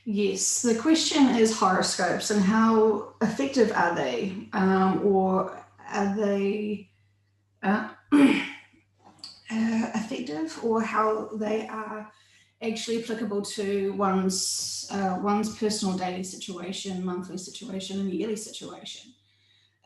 Yes, the question is horoscopes and how effective are they, or are they uh, effective, or how they are actually applicable to one's personal daily situation, monthly situation, and yearly situation.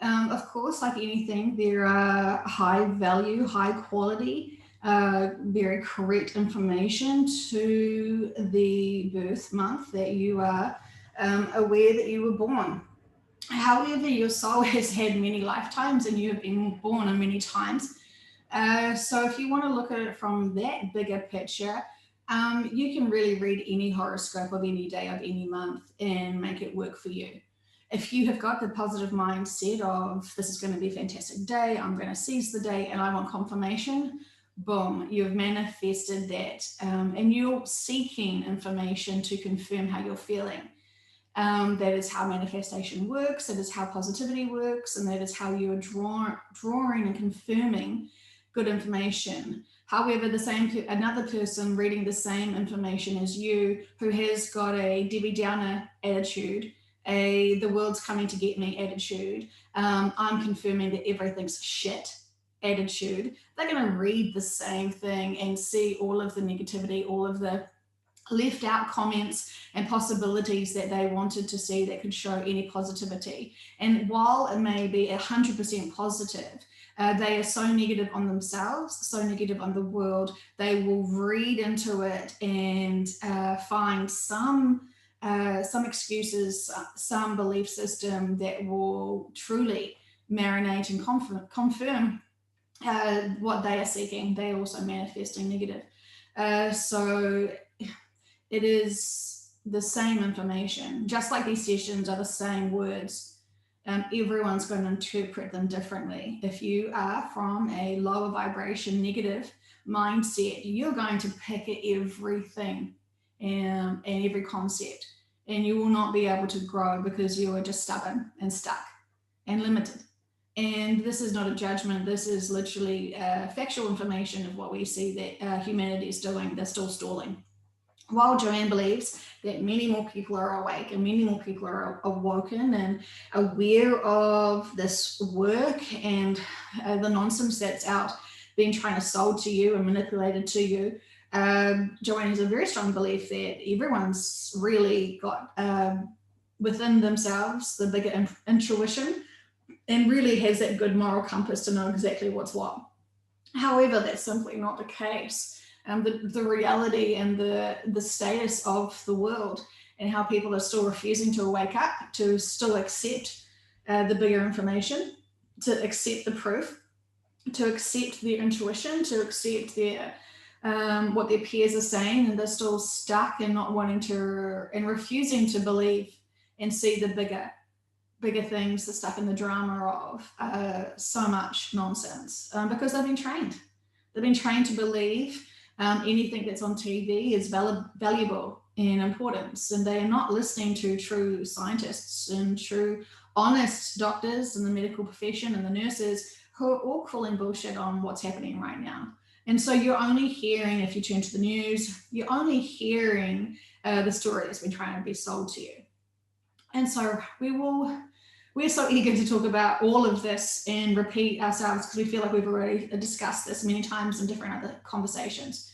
Of course, like anything, there are high value, high quality, very correct information to the birth month that you are aware that you were born. However, your soul has had many lifetimes and you have been born in many times. So, if you want to look at it from that bigger picture, you can really read any horoscope of any day of any month and make it work for you. If you have got the positive mindset of this is going to be a fantastic day, I'm going to seize the day and I want confirmation, boom, you've manifested that. And you're seeking information to confirm how you're feeling. That is how manifestation works. That is how positivity works, and that is how you are drawing and confirming good information. However, another person reading the same information as you, who has got a Debbie Downer attitude, a the world's coming to get me attitude, I'm confirming that everything's shit attitude. They're going to read the same thing and see all of the negativity, all of the left out comments and possibilities that they wanted to see that could show any positivity. And while it may be 100% positive, they are so negative on themselves, so negative on the world, they will read into it and find some excuses, some belief system that will truly marinate and confirm what they are seeking. They are also manifesting negative. So it is the same information, just like these sessions are the same words. Everyone's going to interpret them differently. If you are from a lower vibration, negative mindset, you're going to pick at everything and every concept, and you will not be able to grow because you are just stubborn and stuck and limited. And this is not a judgment. This is literally factual information of what we see that humanity is doing. They're still stalling. While Joanne believes that many more people are awake and many more people are awoken and aware of this work and the nonsense that's out being trying to sold to you and manipulated to you, Joanne has a very strong belief that everyone's really got within themselves the bigger intuition and really has that good moral compass to know exactly what's what. However, that's simply not the case. The reality and the status of the world and how people are still refusing to wake up, to still accept the bigger information, to accept the proof, to accept their intuition, to accept their what their peers are saying, and they're still stuck and not wanting to and refusing to believe and see the bigger things, the stuff in the drama of so much nonsense because they've been trained. They've been trained to believe anything that's on TV is valuable and important, and they are not listening to true scientists and true honest doctors in the medical profession and the nurses who are all calling bullshit on what's happening right now. And so you're only hearing, if you turn to the news, you're only hearing the story that's been trying to be sold to you. And so we're so eager to talk about all of this and repeat ourselves because we feel like we've already discussed this many times in different other conversations.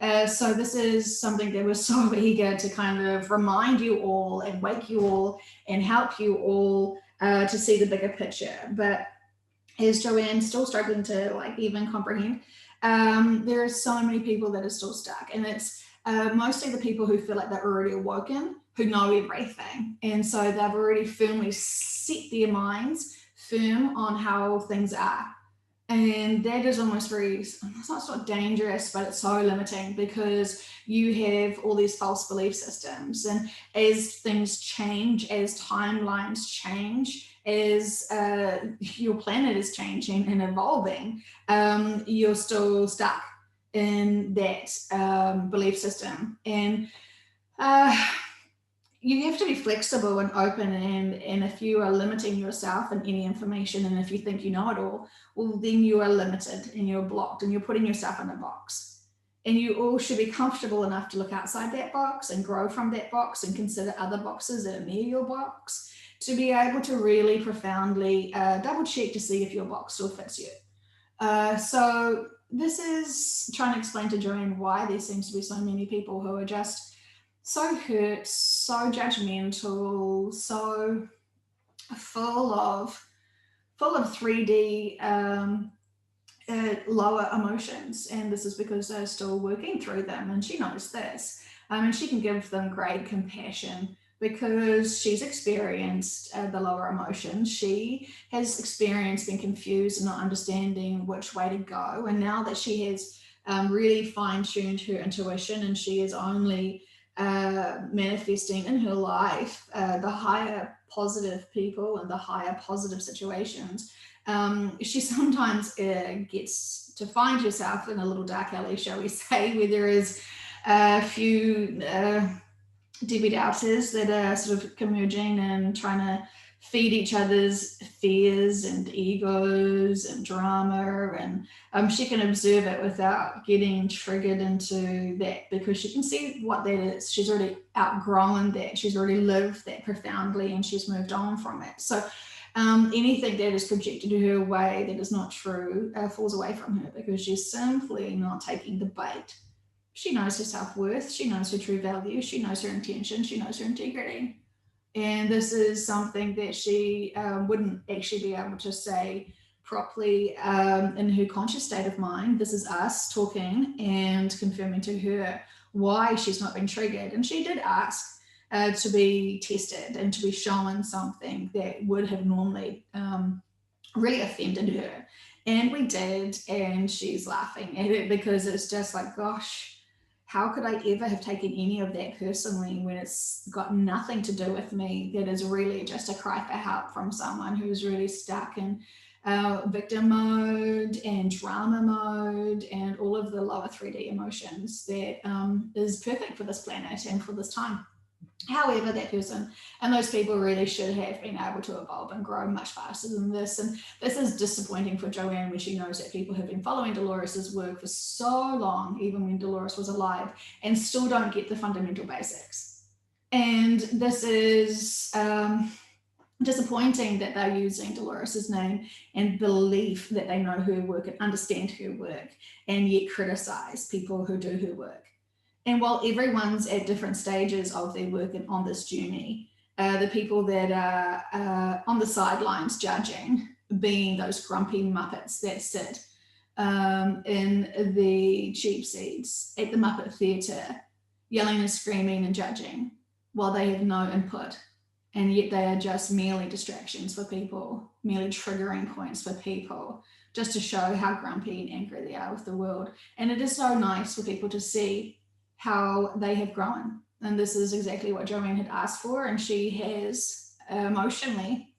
So this is something that we're so eager to kind of remind you all and wake you all and help you all to see the bigger picture. But is Joanne still struggling to like even comprehend? There are so many people that are still stuck, and it's mostly the people who feel like they're already awoken, who know everything, and so they've already firmly set their minds firm on how things are. And that is almost very, it's not dangerous, but it's so limiting because you have all these false belief systems. And as things change, as timelines change, as your planet is changing and evolving, you're still stuck in that belief system. And you have to be flexible and open, and if you are limiting yourself in any information and if you think you know it all, well then you are limited and you're blocked and you're putting yourself in a box. And you all should be comfortable enough to look outside that box and grow from that box and consider other boxes that are near your box to be able to really profoundly double check to see if your box still fits you. So this is trying to explain to Joanne why there seems to be so many people who are just so hurt, so judgmental, so full of 3D lower emotions, and this is because they're still working through them, and she knows this, and she can give them great compassion because she's experienced the lower emotions. She has experienced being confused and not understanding which way to go, and now that she has really fine-tuned her intuition and she is only manifesting in her life the higher positive people and the higher positive situations, she sometimes gets to find herself in a little dark alley, shall we say, where there is a few Debbie Doubters that are sort of converging and trying to feed each other's fears and egos and drama, and she can observe it without getting triggered into that because she can see what that is. She's already outgrown that. She's already lived that profoundly and she's moved on from it. So anything that is projected to her way that is not true falls away from her because she's simply not taking the bait. She knows her self-worth, she knows her true value, she knows her intention, she knows her integrity. And this is something that she wouldn't actually be able to say properly in her conscious state of mind. This is us talking and confirming to her why she's not been triggered. And she did ask to be tested and to be shown something that would have normally really offended her. And we did, and she's laughing at it because it's just like, gosh, how could I ever have taken any of that personally when it's got nothing to do with me? That is really just a cry for help from someone who's really stuck in victim mode and drama mode and all of the lower 3D emotions that is perfect for this planet and for this time. However, that person and those people really should have been able to evolve and grow much faster than this. And this is disappointing for Joanne when she knows that people have been following Dolores's work for so long, even when Dolores was alive, and still don't get the fundamental basics. And this is disappointing that they're using Dolores's name and belief that they know her work and understand her work, and yet criticize people who do her work. And while everyone's at different stages of their work and on this journey, the people that are on the sidelines judging, being those grumpy Muppets that sit in the cheap seats at the Muppet Theatre, yelling and screaming and judging, while they have no input. And yet they are just merely distractions for people, merely triggering points for people, just to show how grumpy and angry they are with the world. And it is so nice for people to see how they have grown. And this is exactly what Joanne had asked for. And she has emotionally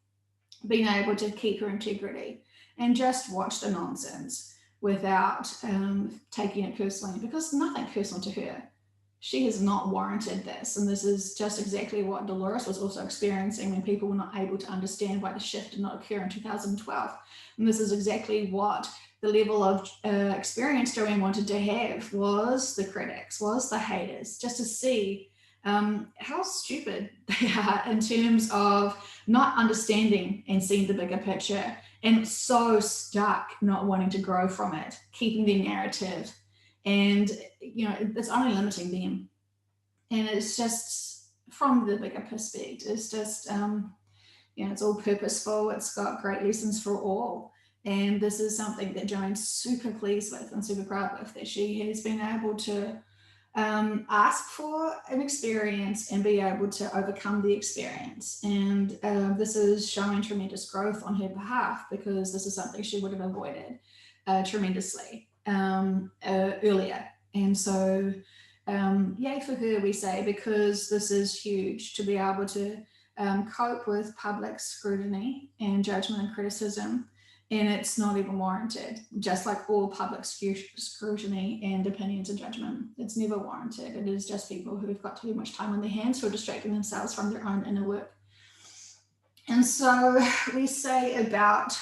been able to keep her integrity and just watch the nonsense without taking it personally, because nothing personal to her. She has not warranted this. And this is just exactly what Dolores was also experiencing when people were not able to understand why the shift did not occur in 2012. And this is exactly what the level of experience Joanne wanted to have was the critics, was the haters, just to see how stupid they are in terms of not understanding and seeing the bigger picture, and so stuck not wanting to grow from it, keeping their narrative. And, you know, it's only limiting them. And it's just from the bigger perspective, it's just, you know, it's all purposeful. It's got great lessons for all. And this is something that Joanne's super pleased with and super proud with, that she has been able to ask for an experience and be able to overcome the experience. And this is showing tremendous growth on her behalf, because this is something she would have avoided tremendously earlier. And so yay for her, we say, because this is huge to be able to cope with public scrutiny and judgment and criticism. And it's not even warranted, just like all public scrutiny and opinions and judgment. It's never warranted. It is just people who've got too much time on their hands who are distracting themselves from their own inner work. And so we say about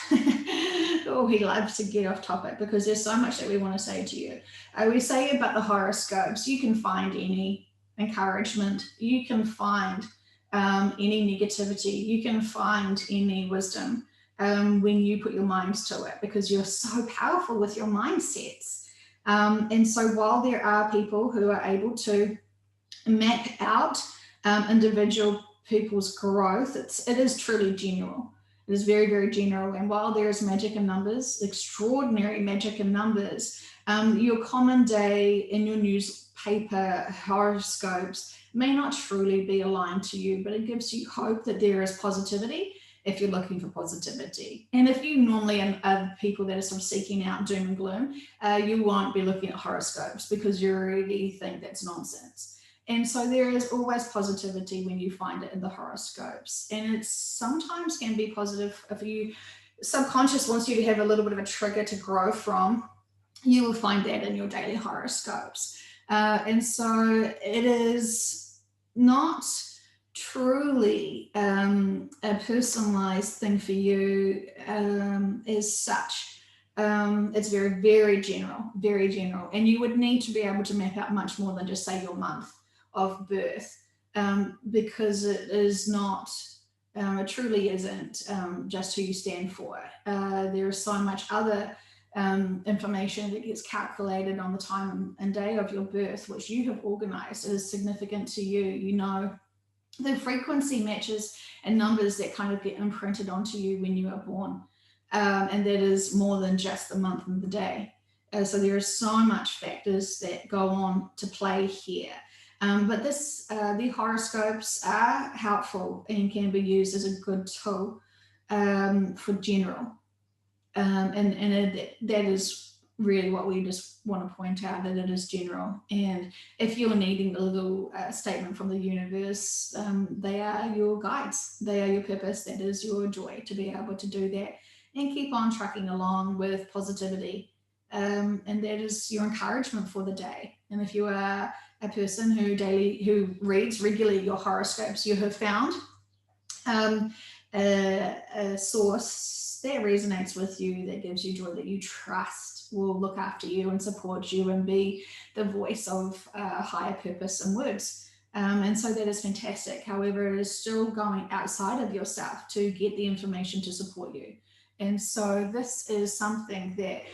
Oh, we love to get off topic because there's so much that we want to say to you. We say about the horoscopes, you can find any encouragement, you can find any negativity, you can find any wisdom when you put your minds to it, because you're so powerful with your mindsets. And so while there are people who are able to map out individual people's growth, it is truly general. It is very, very general. And while there is magic in numbers, extraordinary magic in numbers, your common day in your newspaper horoscopes may not truly be aligned to you, but it gives you hope that there is positivity if you're looking for positivity. And if you normally are people that are sort of seeking out doom and gloom, you won't be looking at horoscopes because you already think that's nonsense. And so there is always positivity when you find it in the horoscopes. And it sometimes can be positive if you subconscious wants you to have a little bit of a trigger to grow from, you will find that in your daily horoscopes. And so it is not truly a personalized thing for you as such. It's very, very general, very general. And you would need to be able to map out much more than just say your month of birth, because it is not, it truly isn't just who you stand for. There is so much other information that gets calculated on the time and day of your birth, which you have organized, is significant to you. You know, the frequency matches and numbers that kind of get imprinted onto you when you are born. And that is more than just the month and the day. So there are so much factors that go on to play here. But the horoscopes are helpful and can be used as a good tool for general. That is really what we just want to point out, that it is general. And if you're needing a little statement from the universe, they are your guides. They are your purpose. That is your joy to be able to do that and keep on trucking along with positivity. And that is your encouragement for the day. And if you are a person who reads regularly your horoscopes, you have found a source that resonates with you, that gives you joy, that you trust will look after you and support you and be the voice of higher purpose and words. And so that is fantastic. However, it is still going outside of yourself to get the information to support you. And so this is something that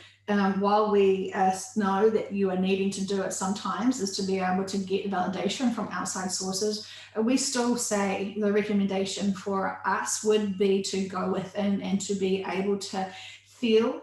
while we know that you are needing to do it sometimes, is to be able to get validation from outside sources, we still say the recommendation for us would be to go within and to be able to feel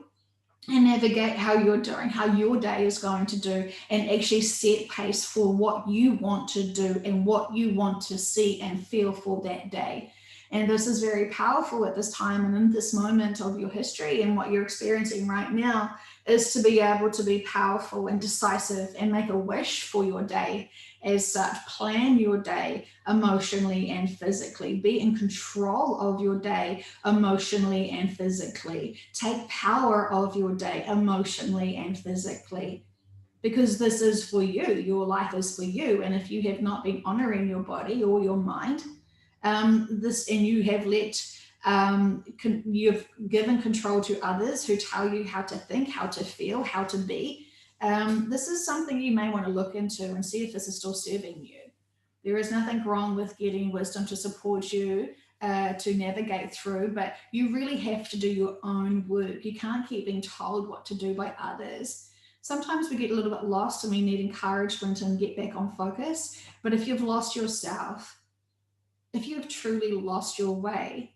and navigate how you're doing, how your day is going to do, and actually set pace for what you want to do and what you want to see and feel for that day. And this is very powerful at this time and in this moment of your history, and what you're experiencing right now is to be able to be powerful and decisive and make a wish for your day as such. Plan your day emotionally and physically. Be in control of your day emotionally and physically. Take power of your day emotionally and physically, because this is for you. Your life is for you. And if you have not been honoring your body or your mind, and you have you've given control to others who tell you how to think, how to feel, how to be. This is something you may want to look into and see if this is still serving you. There is nothing wrong with getting wisdom to support you to navigate through, but you really have to do your own work. You can't keep being told what to do by others. Sometimes we get a little bit lost and we need encouragement and get back on focus. But if you've lost yourself, if you have truly lost your way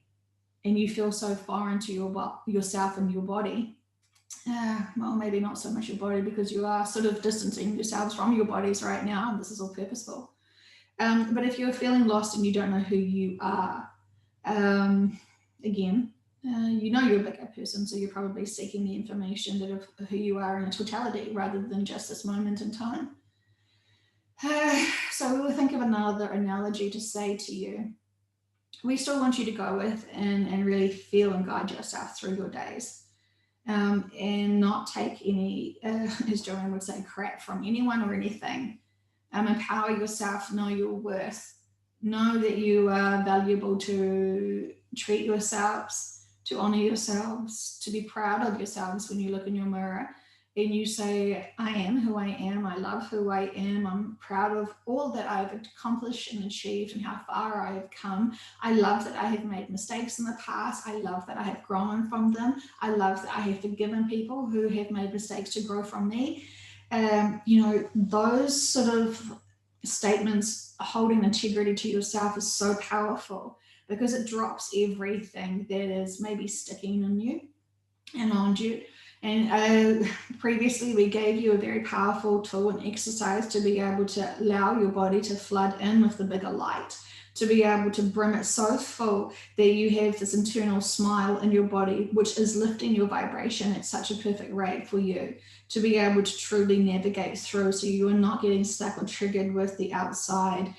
and you feel so far into yourself and your body, well, maybe not so much your body, because you are sort of distancing yourselves from your bodies right now, and this is all purposeful. But if you're feeling lost and you don't know who you are, again, you know you're a bigger person, so you're probably seeking the information that of who you are in a totality rather than just this moment in time. So we will think of another analogy to say to you. We still want you to go with and really feel and guide yourself through your days, and not take any, as Joanne would say, crap from anyone or anything. Empower yourself, know your worth, know that you are valuable, to treat yourselves to honor yourselves, to be proud of yourselves when you look in your mirror and you say, I am who I am, I love who I am, I'm proud of all that I've accomplished and achieved and how far I have come. I love that I have made mistakes in the past. I love that I have grown from them. I love that I have forgiven people who have made mistakes to grow from me. Those sort of statements holding integrity to yourself is so powerful because it drops everything that is maybe sticking in you and on you. And previously, we gave you a very powerful tool and exercise to be able to allow your body to flood in with the bigger light, to be able to brim it so full that you have this internal smile in your body, which is lifting your vibration at such a perfect rate for you to be able to truly navigate through, so you are not getting stuck or triggered with the outside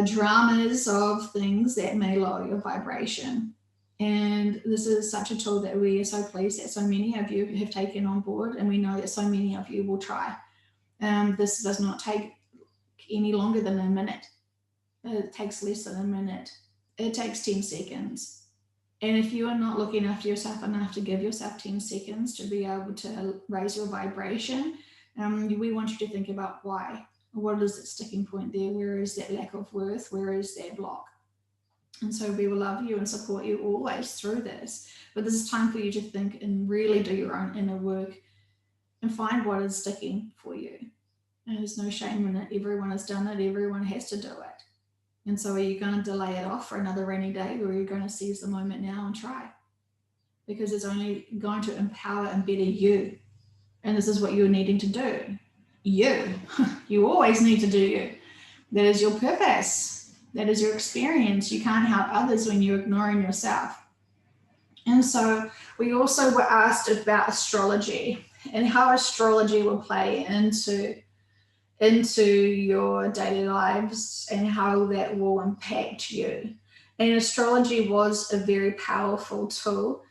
dramas of things that may lower your vibration. And this is such a tool that we are so pleased that so many of you have taken on board, and we know that so many of you will try. This does not take any longer than a minute. It takes less than a minute. It takes 10 seconds. And if you are not looking after yourself enough to give yourself 10 seconds to be able to raise your vibration, we want you to think about why. What is that sticking point there? Where is that lack of worth? Where is that block? And so we will love you and support you always through this. But this is time for you to think and really do your own inner work and find what is sticking for you. And there's no shame in it. Everyone has done it. Everyone has to do it. And so are you going to delay it off for another rainy day, or are you going to seize the moment now and try? Because it's only going to empower and better you. And this is what you're needing to do. You always need to do you. That is your purpose. That is your experience. You can't help others when you're ignoring yourself. And so we also were asked about astrology and how astrology will play into your daily lives and how that will impact you. And astrology was a very powerful tool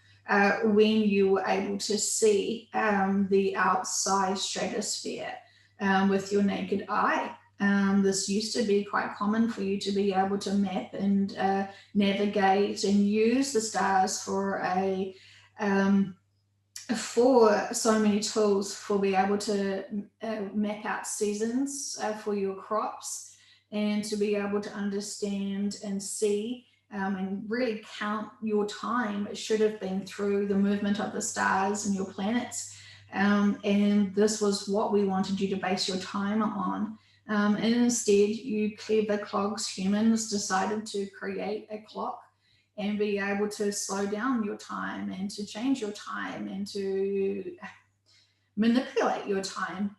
when you were able to see the outside stratosphere with your naked eye. This used to be quite common for you to be able to map and navigate and use the stars for so many tools for being able to map out seasons for your crops, and to be able to understand and see and really count your time. It should have been through the movement of the stars and your planets. And this was what we wanted you to base your time on. And instead, you clever clogs humans decided to create a clock and be able to slow down your time and to change your time and to manipulate your time.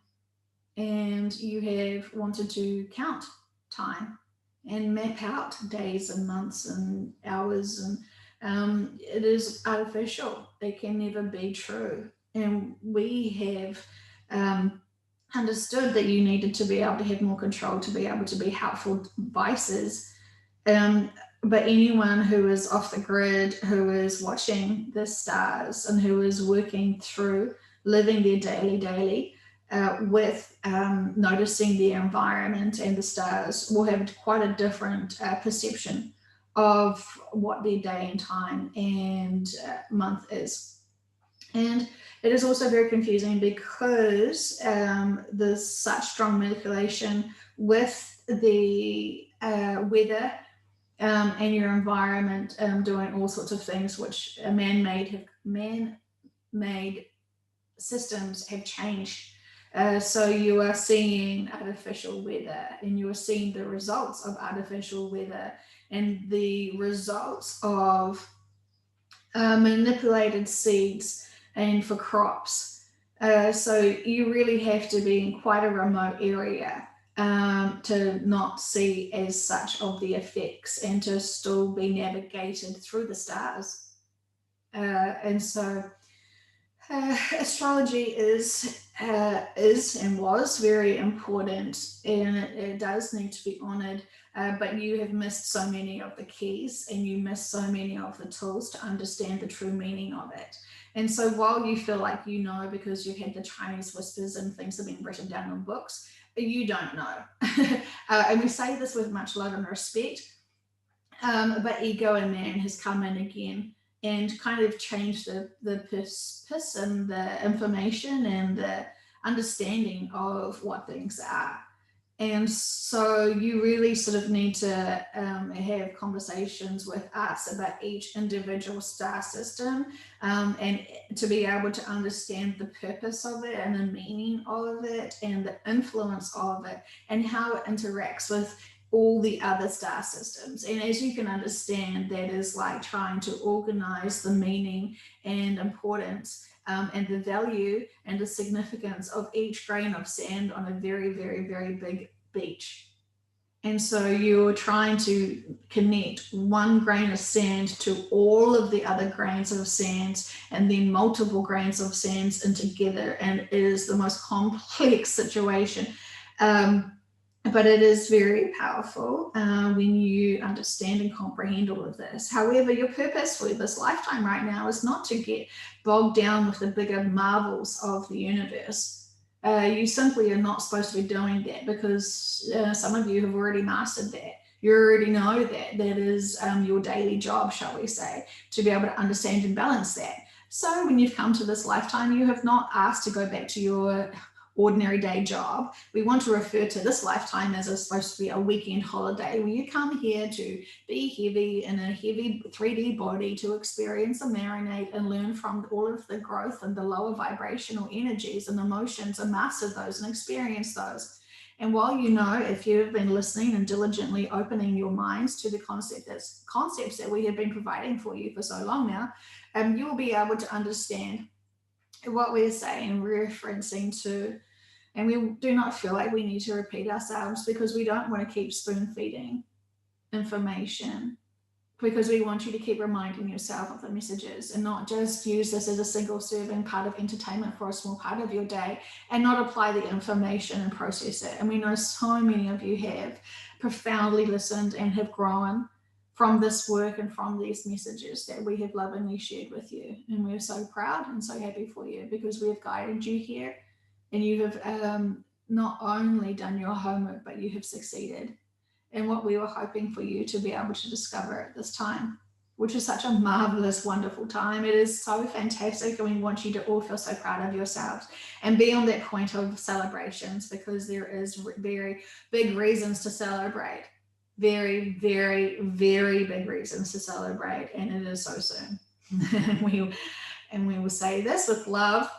And you have wanted to count time and map out days and months and hours. And it is artificial. It can never be true. And we have understood that you needed to be able to have more control, to be able to be helpful devices. But anyone who is off the grid, who is watching the stars and who is working through living their daily with noticing the environment and the stars, will have quite a different perception of what their day and time and month is. And it is also very confusing because there's such strong manipulation with the weather and your environment doing all sorts of things which man-made systems have changed. So you are seeing artificial weather, and you are seeing the results of artificial weather and the results of manipulated seeds and for crops. So you really have to be in quite a remote area to not see as such of the effects and to still be navigated through the stars. And so astrology is and was very important, and it does need to be honored, but you have missed so many of the keys, and you missed so many of the tools to understand the true meaning of it. And so while you feel like you know because you've had the Chinese whispers and things have been written down in books, you don't know. And we say this with much love and respect, but ego and man has come in again and kind of change the purpose and the information and the understanding of what things are. And so you really sort of need to have conversations with us about each individual star system, and to be able to understand the purpose of it and the meaning of it and the influence of it and how it interacts with all the other star systems. And as you can understand, that is like trying to organize the meaning and importance, and the value and the significance of each grain of sand on a very, very, very big beach. And so you're trying to connect one grain of sand to all of the other grains of sand and then multiple grains of sands in together. And it is the most complex situation. But it is very powerful when you understand and comprehend all of this. However, your purpose for this lifetime right now is not to get bogged down with the bigger marvels of the universe. You simply are not supposed to be doing that, because some of you have already mastered that. You already know that that is your daily job, shall we say, to be able to understand and balance that. So when you've come to this lifetime, you have not asked to go back to your ordinary day job. We want to refer to this lifetime as supposed to be a weekend holiday where you come here to be heavy in a heavy 3D body, to experience and marinate and learn from all of the growth and the lower vibrational energies and emotions and master those and experience those. And while you know, if you've been listening and diligently opening your minds to the concepts that we have been providing for you for so long now, you will be able to understand what we're saying, referencing to, and we do not feel like we need to repeat ourselves, because we don't want to keep spoon feeding information, because we want you to keep reminding yourself of the messages and not just use this as a single serving part of entertainment for a small part of your day and not apply the information and process it. And we know so many of you have profoundly listened and have grown from this work and from these messages that we have lovingly shared with you. And we're so proud and so happy for you, because we have guided you here, and you have not only done your homework, but you have succeeded in what we were hoping for you to be able to discover at this time, which is such a marvelous, wonderful time. It is so fantastic, and we want you to all feel so proud of yourselves and be on that point of celebrations, because there is very big reasons to celebrate. Very, very, very big reasons to celebrate, and it is so soon. and we will say this with love,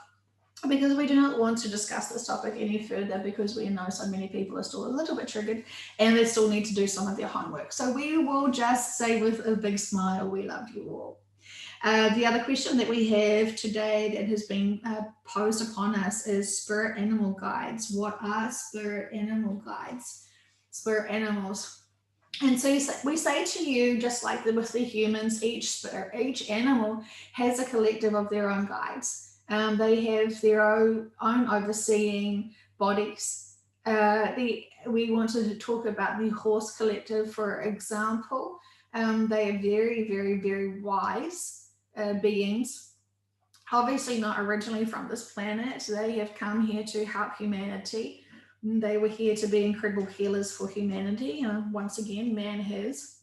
because we do not want to discuss this topic any further, because we know so many people are still a little bit triggered and they still need to do some of their homework. So we will just say with a big smile, we love you all. The other question that we have today that has been posed upon us is spirit animal guides. What are spirit animal guides? Spirit animals. And so we say to you, just like with the humans, each animal has a collective of their own guides. They have their own overseeing bodies. We wanted to talk about the horse collective, for example. They are very, very, very wise beings. Obviously not originally from this planet. They have come here to help humanity. They were here to be incredible healers for humanity. Once again, man has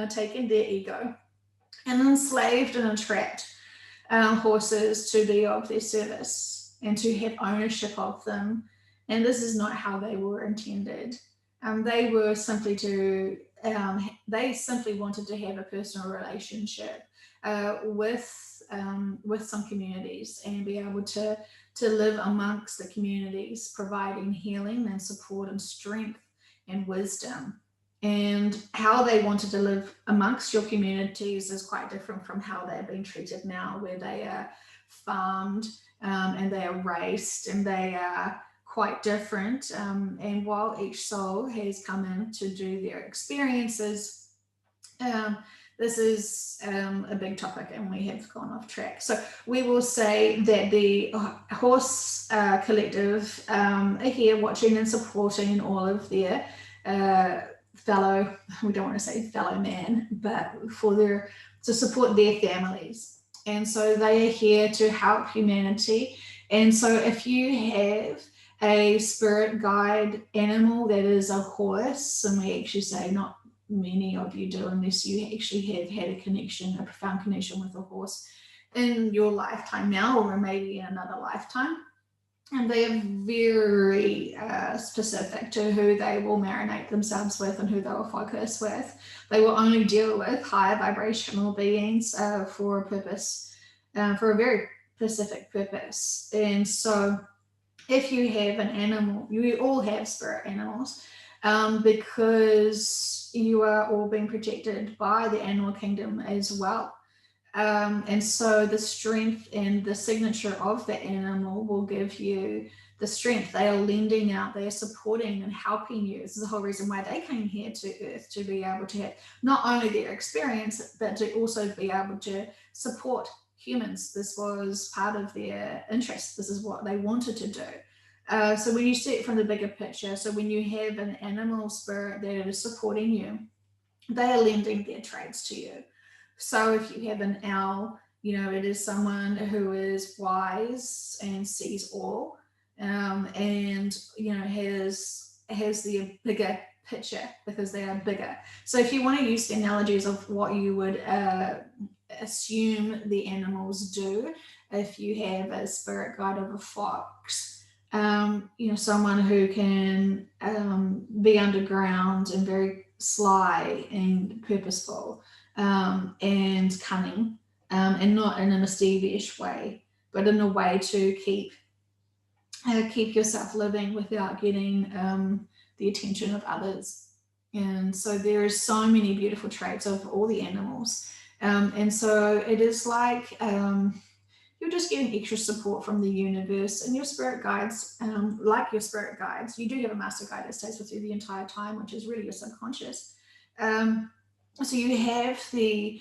taken their ego and enslaved and entrapped horses to be of their service and to have ownership of them. And this is not how they were intended. They were simply they simply wanted to have a personal relationship with some communities and be able to live amongst the communities, providing healing and support and strength and wisdom. And how they wanted to live amongst your communities is quite different from how they're being treated now, where they are farmed and they are raced, and they are quite different. And while each soul has come in to do their experiences, this is a big topic and we have gone off track. So we will say that the horse collective are here watching and supporting all of their fellow, we don't want to say fellow man, but to support their families. And so they are here to help humanity. And so if you have a spirit guide animal that is a horse, and we actually say not many of you do, unless you actually have had a connection, a profound connection with a horse in your lifetime now, or maybe in another lifetime. And they are very specific to who they will marinate themselves with and who they will focus with. They will only deal with higher vibrational beings for a purpose, for a very specific purpose. And so if you have an animal, you all have spirit animals, because you are all being protected by the animal kingdom as well. And so the strength and the signature of the animal will give you the strength. They are lending out, they are supporting and helping you. This is the whole reason why they came here to Earth, to be able to have not only their experience, but to also be able to support humans. This was part of their interest. This is what they wanted to do. So when you see it from the bigger picture, so when you have an animal spirit that is supporting you, they are lending their traits to you. So if you have an owl, it is someone who is wise and sees all, and has the bigger picture, because they are bigger. So if you want to use the analogies of what you would assume the animals do, if you have a spirit guide of a fox, someone who can be underground and very sly and purposeful, and cunning, and not in a mischievous way, but in a way to keep yourself living without getting the attention of others. And so there are so many beautiful traits of all the animals, and so it is like you're just getting extra support from the universe. And your spirit guides, like your spirit guides, you do have a master guide that stays with you the entire time, which is really your subconscious. So you have the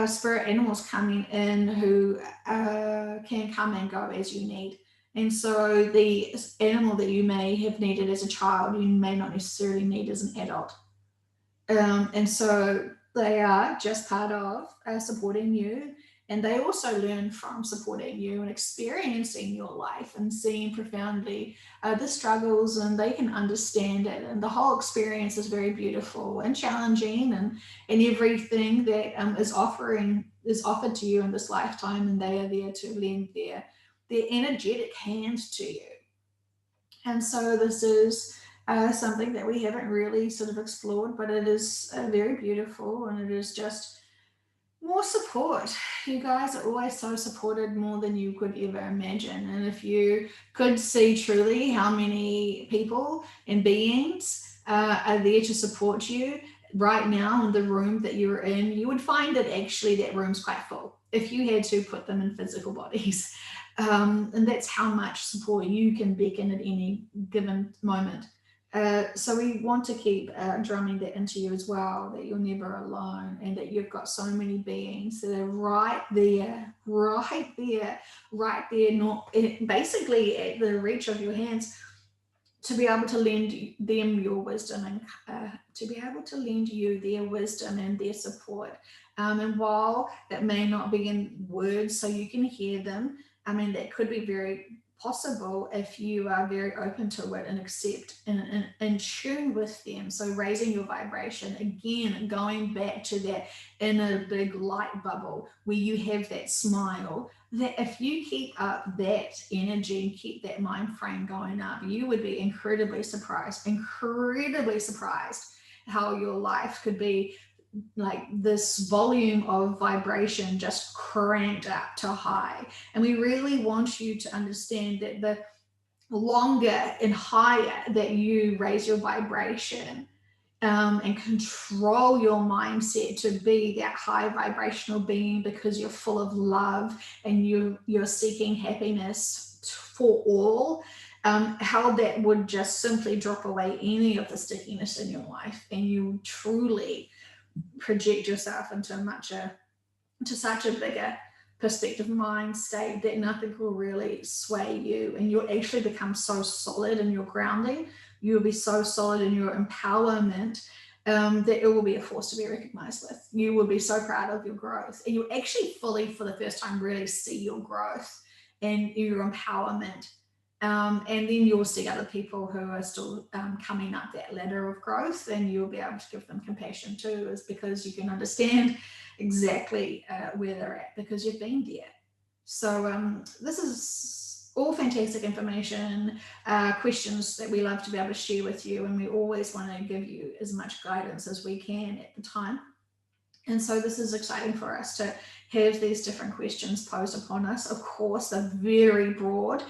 spirit animals coming in who can come and go as you need. And so the animal that you may have needed as a child, you may not necessarily need as an adult. And so they are just part of supporting you. And they also learn from supporting you and experiencing your life and seeing profoundly the struggles, and they can understand it. And the whole experience is very beautiful and challenging, and everything that is offered to you in this lifetime, and they are there to lend their energetic hand to you. And so this is something that we haven't really sort of explored, but it is very beautiful, and it is just more support. You guys are always so supported, more than you could ever imagine. And if you could see truly how many people and beings are there to support you right now in the room that you're in, you would find that actually that room's quite full if you had to put them in physical bodies. And that's how much support you can beckon at any given moment. So we want to keep drumming that into you as well, that you're never alone, and that you've got so many beings that are right there, not basically at the reach of your hands, to be able to lend them your wisdom, and to be able to lend you their wisdom and their support. And while that may not be in words so you can hear them, I mean, that could be very possible if you are very open to it and accept and in tune with them. So raising your vibration, again, going back to that inner big light bubble where you have that smile, that if you keep up that energy and keep that mind frame going up, you would be incredibly surprised how your life could be like this volume of vibration just cranked up to high. And we really want you to understand that the longer and higher that you raise your vibration, and control your mindset to be that high vibrational being, because you're full of love and you're seeking happiness for all, how that would just simply drop away any of the stickiness in your life, and you truly project yourself into such a bigger perspective mind state that nothing will really sway you, and you'll actually become so solid in your grounding. You'll be so solid in your empowerment, that it will be a force to be recognized with. You will be so proud of your growth, and you'll actually fully, for the first time, really see your growth and your empowerment And then you'll see other people who are still coming up that ladder of growth, and you'll be able to give them compassion too, is because you can understand exactly where they're at because you've been there. So this is all fantastic information, questions that we love to be able to share with you, and we always want to give you as much guidance as we can at the time. And so this is exciting for us to have these different questions posed upon us. Of course, they're very broad.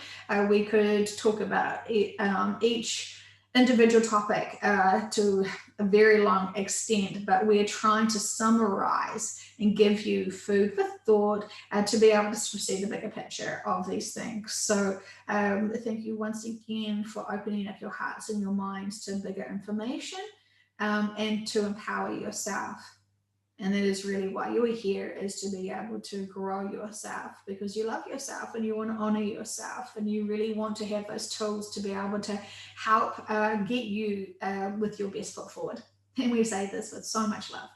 We could talk about each individual topic to a very long extent, but we're trying to summarize and give you food for thought to be able to see the bigger picture of these things. So thank you once again for opening up your hearts and your minds to bigger information and to empower yourself. And that is really why you're here, is to be able to grow yourself because you love yourself and you want to honor yourself, and you really want to have those tools to be able to help get you with your best foot forward. And we say this with so much love.